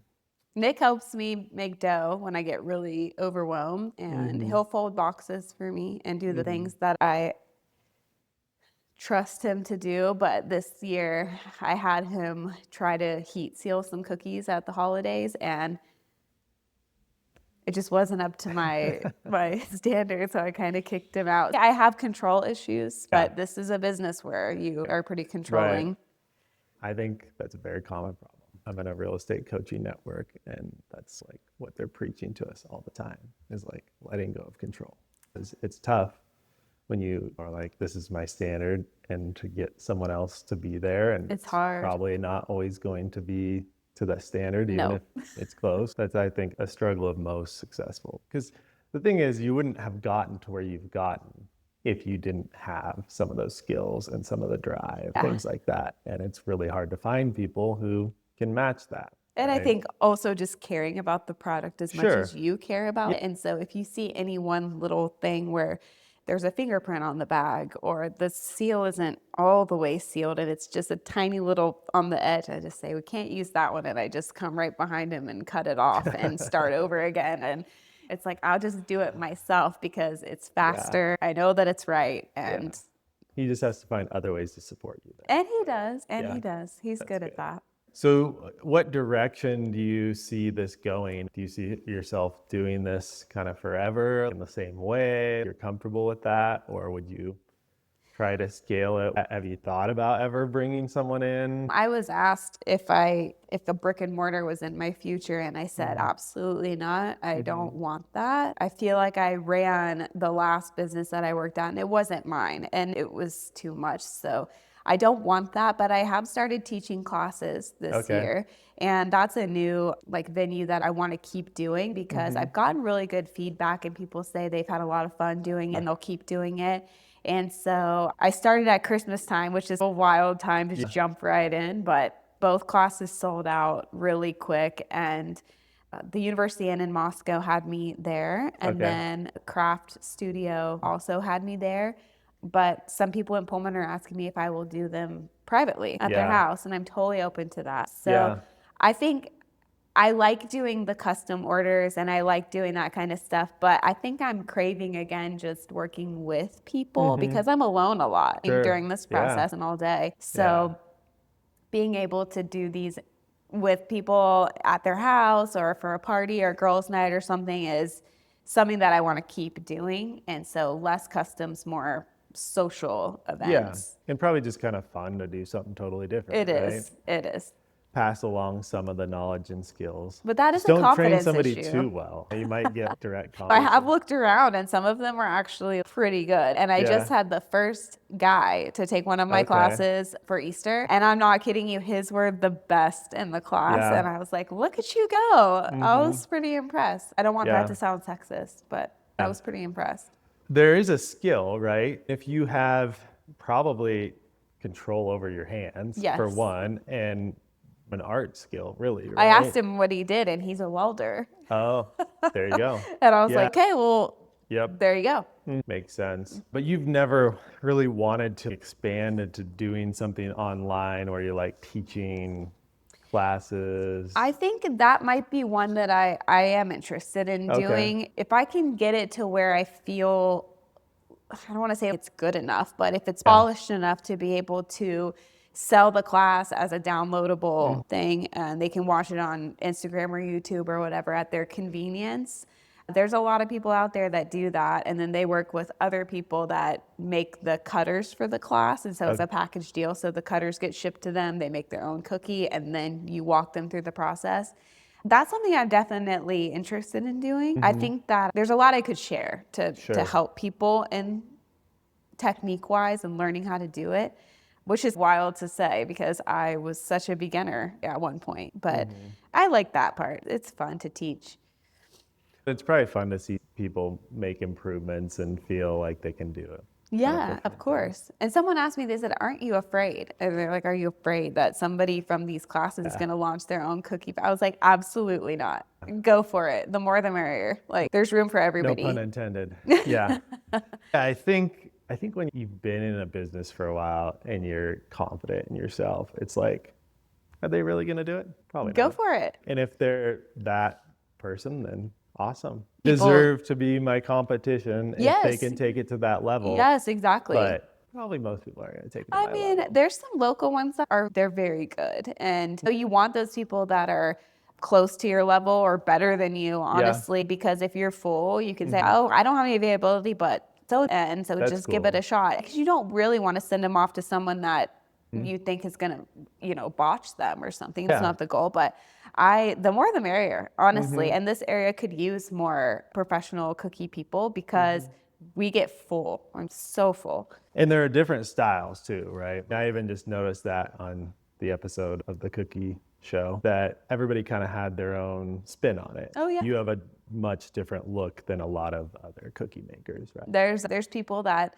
Nick helps me make dough when I get really overwhelmed, and he'll fold boxes for me and do the things that I trust him to do. But this year I had him try to heat seal some cookies at the holidays, and it just wasn't up to my standards, so I kind of kicked him out. I have control issues, but this is a business where you are pretty controlling. I think that's a very common problem. I'm in a real estate coaching network, and that's like what they're preaching to us all the time, is like letting go of control. It's tough when you are like, this is my standard, and to get someone else to be there, and it's hard. Probably not always going to be to that standard, even if it's close. That's, I think, a struggle of most successful. Because the thing is, you wouldn't have gotten to where you've gotten if you didn't have some of those skills and some of the drive, things like that. And it's really hard to find people who can match that. And I think also just caring about the product as much as you care about it. And so if you see any one little thing where there's a fingerprint on the bag, or the seal isn't all the way sealed and it's just a tiny little on the edge, I just say, we can't use that one. And I just come right behind him and cut it off and start over again. And it's like, I'll just do it myself because it's faster. I know that it's right. And he just has to find other ways to support you. And he does. And he does. He's good at that. So what direction do you see this going? Do you see yourself doing this kind of forever in the same way? You're comfortable with that? Or would you try to scale it? Have you thought about ever bringing someone in? I was asked if the brick and mortar was in my future, and I said, absolutely not. I don't want that. I feel like I ran the last business that I worked on. It wasn't mine, and it was too much. So I don't want that, but I have started teaching classes this year. And that's a new like venue that I want to keep doing because I've gotten really good feedback and people say they've had a lot of fun doing it and they'll keep doing it. And so I started at Christmas time, which is a wild time to just jump right in, but both classes sold out really quick. And the University Inn in Moscow had me there, and then Craft Studio also had me there. But some people in Pullman are asking me if I will do them privately at their house, and I'm totally open to that. So I think I like doing the custom orders and I like doing that kind of stuff, but I think I'm craving again just working with people because I'm alone a lot during this process and all day. So being able to do these with people at their house or for a party or girls' night or something is something that I want to keep doing. And so less customs, more social events. Yeah, and probably just kind of fun to do something totally different. It is. Pass along some of the knowledge and skills. But that is just a confidence don't train somebody issue. too well. You might get direct confidence. I have looked around and some of them are actually pretty good. And I just had the first guy to take one of my classes for Easter. And I'm not kidding you, his were the best in the class. And I was like, look at you go. I was pretty impressed. I don't want that to sound sexist, but I was pretty impressed. There is a skill, right? If you have probably control over your hands, for one, and an art skill, really, right? I asked him what he did, and he's a welder. Oh, there you go. And I was like, okay, well, there you go. Makes sense. But you've never really wanted to expand into doing something online where you're like teaching classes? I think that might be one that I am interested in doing. If I can get it to where I feel, I don't want to say it's good enough, but if it's polished enough to be able to sell the class as a downloadable thing and they can watch it on Instagram or YouTube or whatever at their convenience. There's a lot of people out there that do that, and then they work with other people that make the cutters for the class, and so it's a package deal. So the cutters get shipped to them, they make their own cookie, and then you walk them through the process. That's something I'm definitely interested in doing. I think that there's a lot I could share to help people in technique-wise and learning how to do it. Which is wild to say because I was such a beginner at one point, but I like that part. It's fun to teach. It's probably fun to see people make improvements and feel like they can do it. Yeah, of course. And someone asked me, they said, aren't you afraid? And they're like, are you afraid that somebody from these classes is going to launch their own cookie? I was like, absolutely not. Go for it. The more the merrier. Like, there's room for everybody. No pun intended. Yeah. I think when you've been in a business for a while and you're confident in yourself, it's like, are they really going to do it? Probably not. Go for it. And if they're that person, then awesome. Deserve to be my competition if they can take it to that level. Yes, exactly. But probably most people are going to take it to that level. There's some local ones that they're very good. And so you want those people that are close to your level or better than you, honestly, because if you're full, you can say, oh, I don't have any availability, but so just give it a shot, because you don't really want to send them off to someone that you think is going to, botch them or something. It's not the goal, but the more the merrier, honestly. And this area could use more professional cookie people because we get full. I'm so full. And there are different styles too, right? I even just noticed that on the episode of the cookie show that everybody kind of had their own spin on it. Oh yeah. You have a much different look than a lot of other cookie makers, right? There's people that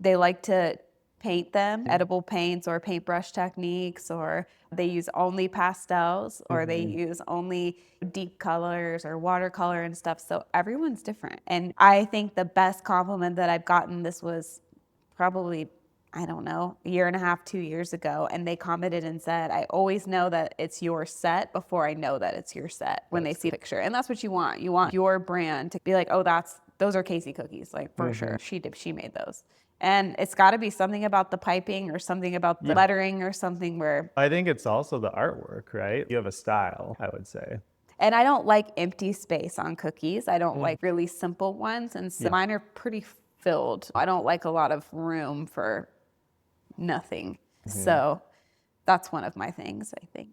they like to paint them, edible paints or paintbrush techniques, or they use only pastels, or they use only deep colors or watercolor and stuff. So everyone's different. And I think the best compliment that I've gotten, this was probably, I don't know, a year and a half, 2 years ago, and they commented and said, I always know that it's your set before I know that it's your set when they see a picture. And that's what you want. You want your brand to be like, oh, those are Casey cookies, like for sure. She made those. And it's got to be something about the piping or something about the lettering or something where... I think it's also the artwork, right? You have a style, I would say. And I don't like empty space on cookies. I don't like really simple ones. And so mine are pretty filled. I don't like a lot of room for nothing. So that's one of my things, I think.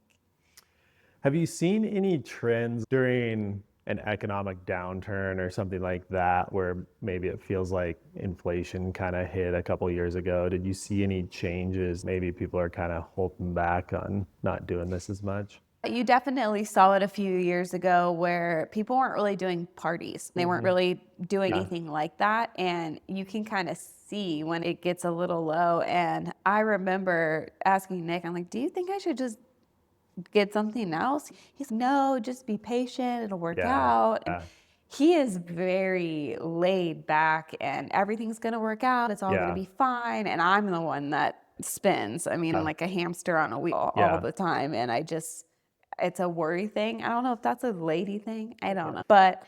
Have you seen any trends during an economic downturn or something like that, where maybe it feels like inflation kind of hit a couple years ago, did you see any changes? Maybe people are kind of holding back on not doing this as much? You definitely saw it a few years ago where people weren't really doing parties. They weren't really doing anything like that. And you can kind of see when it gets a little low. And I remember asking Nick, I'm like, do you think I should just get something else? He's, no, just be patient. It'll work out. And he is very laid back and everything's going to work out. It's all going to be fine. And I'm the one that spins. I mean, like a hamster on a wheel all the time. And it's a worry thing. I don't know if that's a lady thing. I don't know. But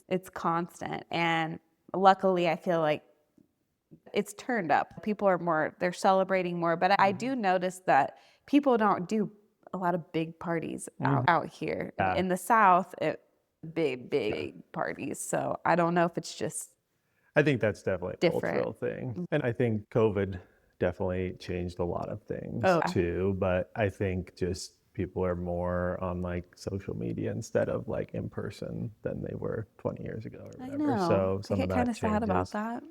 it's constant. And luckily, I feel like it's turned up. People are they're celebrating more. But I do notice that people don't do a lot of big parties out here. In the South, big parties. So I don't know if it's just I think that's definitely a different cultural thing. And I think COVID definitely changed a lot of things too. But I think just people are more on like social media instead of like in person than they were 20 years ago or whatever. I know. So some I of get that kind of sad about changes. that.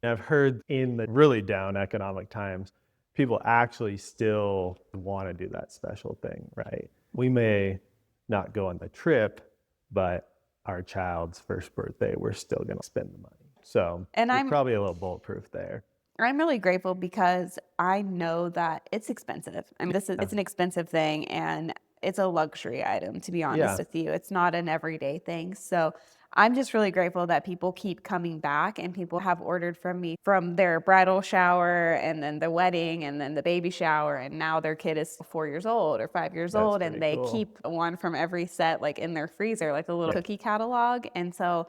I've heard in the really down economic times, people actually still want to do that special thing, right? We may not go on the trip, but our child's first birthday, we're still going to spend the money. So I'm probably a little bulletproof there. I'm really grateful because I know that it's expensive. I mean, it's an expensive thing and it's a luxury item, to be honest with you. It's not an everyday thing. So I'm just really grateful that people keep coming back and people have ordered from me from their bridal shower and then the wedding and then the baby shower. And now their kid is 4 years old or 5 years old and they keep one from every set like in their freezer, like a little cookie catalog. And so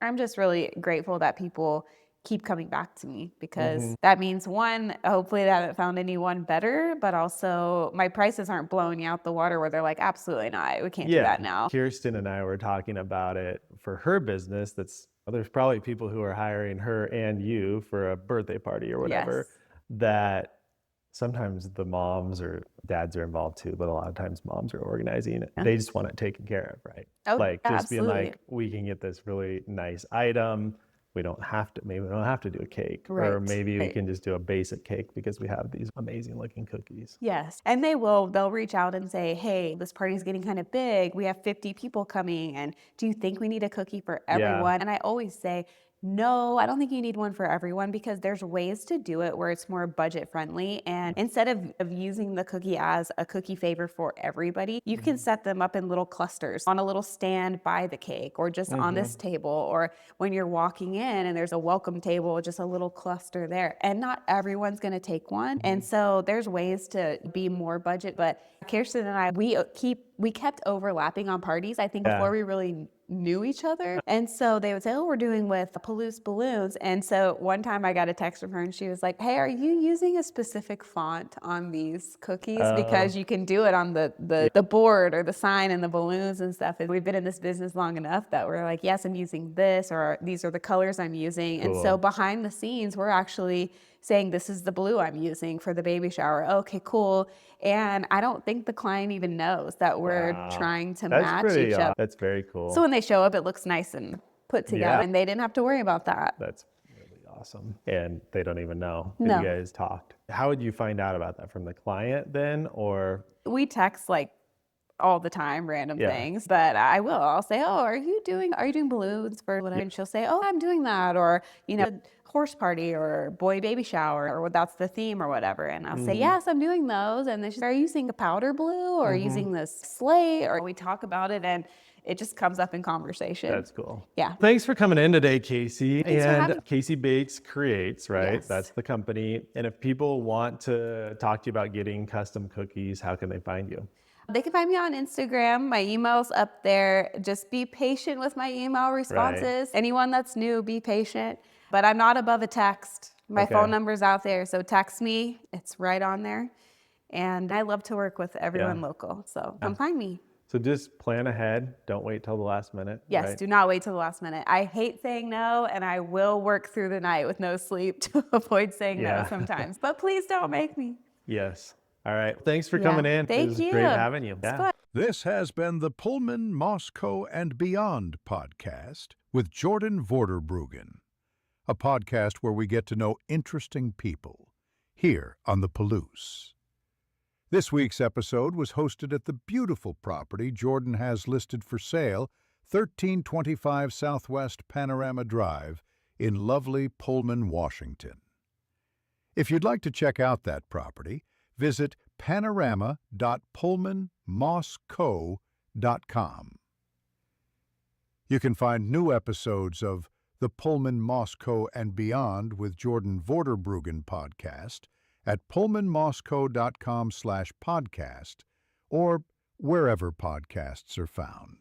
I'm just really grateful that people keep coming back to me because that means one, hopefully they haven't found anyone better, but also my prices aren't blowing you out the water where they're like, absolutely not, we can't do that now. Kirsten and I were talking about it for her business. There's probably people who are hiring her and you for a birthday party or whatever, that sometimes the moms or dads are involved too, but a lot of times moms are organizing it. They just want it taken care of, right? Just being like, we can get this really nice item. Maybe we don't have to do a cake, or maybe we can just do a basic cake because we have these amazing looking cookies. Yes. And they'll reach out and say, hey, this party's getting kind of big. We have 50 people coming. And do you think we need a cookie for everyone? And I always say, no, I don't think you need one for everyone because there's ways to do it where it's more budget friendly. And instead of using the cookie as a cookie favor for everybody, you can set them up in little clusters on a little stand by the cake or just on this table, or when you're walking in and there's a welcome table, just a little cluster there. And not everyone's going to take one. And so there's ways to be more budget. But Kirsten and I, we kept overlapping on parties, I think, before we really knew each other. And so they would say, oh, we're doing with Palouse balloons. And so one time I got a text from her and she was like, hey, are you using a specific font on these cookies? Because you can do it on the board or the sign and the balloons and stuff. And we've been in this business long enough that we're like, yes, I'm using this, or these are the colors I'm using. Cool. And so behind the scenes, we're actually saying, this is the blue I'm using for the baby shower. Okay, cool. And I don't think the client even knows that we're trying to match each other. That's very cool. So when they show up, it looks nice and put together, and they didn't have to worry about that. That's really awesome. And they don't even know that you guys talked. How would you find out about that? From the client then, or? We text like all the time, random things, but I'll say, oh, are you doing balloons for whatever? And she'll say, oh, I'm doing that. Or, horse party or boy baby shower, or that's the theme or whatever. And I'll say, yes, I'm doing those. And then she's, are you using a powder blue or using this slate? Or we talk about it and it just comes up in conversation. That's cool. Yeah. Thanks for coming in today, Casey. And Casey Bakes Creates, right? Yes. That's the company. And if people want to talk to you about getting custom cookies, how can they find you? They can find me on Instagram. My email's up there. Just be patient with my email responses. Anyone that's new, be patient. But I'm not above a text. My phone number's out there, so text me. It's right on there. And I love to work with everyone local, so come find me. So just plan ahead. Don't wait till the last minute. Yes, do not wait till the last minute. I hate saying no, and I will work through the night with no sleep to avoid saying no sometimes. But please don't make me. Yes. All right. Thanks for coming in. Thank you. It was great having you. It's fun. This has been the Pullman, Moscow, and Beyond podcast with Jordan Vorderbruggen, a podcast where we get to know interesting people here on the Palouse. This week's episode was hosted at the beautiful property Jordan has listed for sale, 1325 Southwest Panorama Drive in lovely Pullman, Washington. If you'd like to check out that property, visit panorama.pullmanmoscow.com. You can find new episodes of the Pullman, Moscow, and Beyond with Jordan Vorderbruggen podcast at pullmanmoscow.com/podcast or wherever podcasts are found.